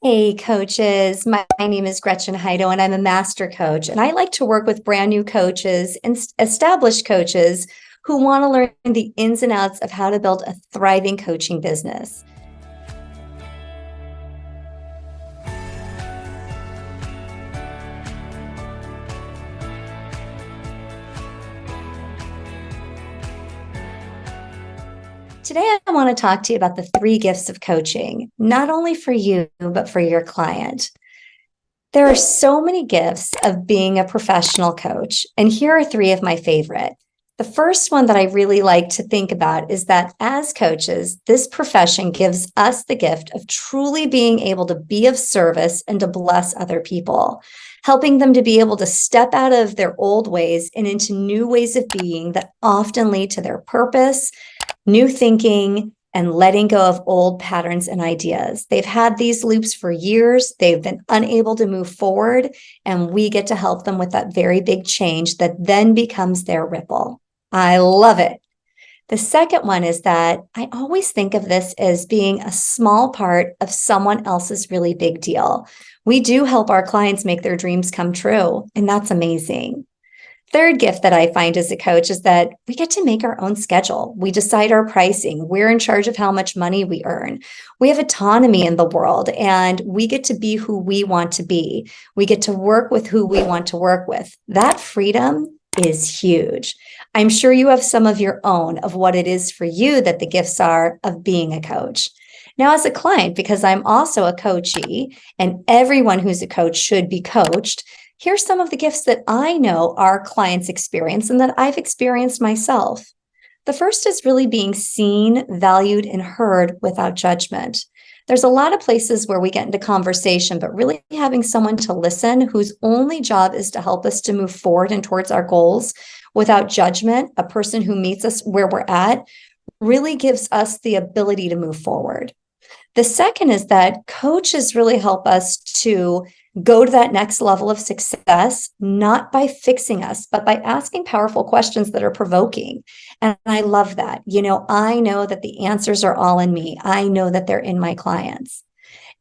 Hey, coaches. My name is Gretchen Hydo, and I'm a master coach. And I like to work with brand new coaches and established coaches who want to learn the ins and outs of how to build a thriving coaching business. Today, I want to talk to you about the three gifts of coaching, not only for you, but for your client. There are so many gifts of being a professional coach, and here are three of my favorite. The first one that I really like to think about is that as coaches, this profession gives us the gift of truly being able to be of service and to bless other people, helping them to be able to step out of their old ways and into new ways of being that often lead to their purpose, new thinking, and letting go of old patterns and ideas. They've had these loops for years. They've been unable to move forward, and we get to help them with that very big change that then becomes their ripple. I love it. The second one is that I always think of this as being a small part of someone else's really big deal. We do help our clients make their dreams come true, and that's amazing. Third gift that I find as a coach is that we get to make our own schedule. We decide our pricing. We're in charge of how much money we earn. We have autonomy in the world, and we get to be who we want to be. We get to work with who we want to work with. That freedom is huge. I'm sure you have some of your own of what it is for you that the gifts are of being a coach. Now, as a client, because I'm also a coachee, and everyone who's a coach should be coached, here's some of the gifts that I know our clients experience and that I've experienced myself. The first is really being seen, valued, and heard without judgment. There's a lot of places where we get into conversation, but really having someone to listen whose only job is to help us to move forward and towards our goals without judgment, a person who meets us where we're at, really gives us the ability to move forward. The second is that coaches really help us to go to that next level of success, not by fixing us, but by asking powerful questions that are provoking. And I love that. I know that the answers are all in me. I know that they're in my clients.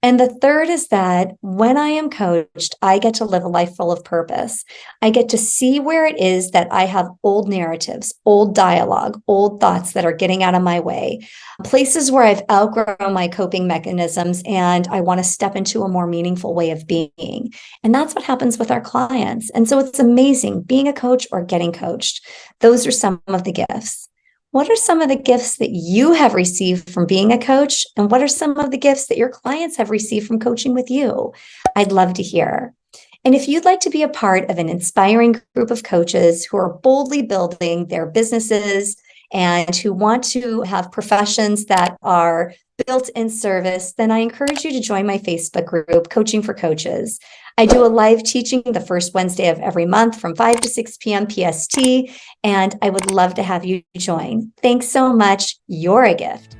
And the third is that when I am coached, I get to live a life full of purpose. I get to see where it is that I have old narratives, old dialogue, old thoughts that are getting out of my way, places where I've outgrown my coping mechanisms and I want to step into a more meaningful way of being. And that's what happens with our clients. And so it's amazing being a coach or getting coached. Those are some of the gifts. What are some of the gifts that you have received from being a coach? And what are some of the gifts that your clients have received from coaching with you? I'd love to hear. And if you'd like to be a part of an inspiring group of coaches who are boldly building their businesses and who want to have professions that are built in service, then I encourage you to join my Facebook group, Coaching for Coaches. I do a live teaching the first Wednesday of every month from 5 to 6 p.m. PST, and I would love to have you join. Thanks so much. You're a gift.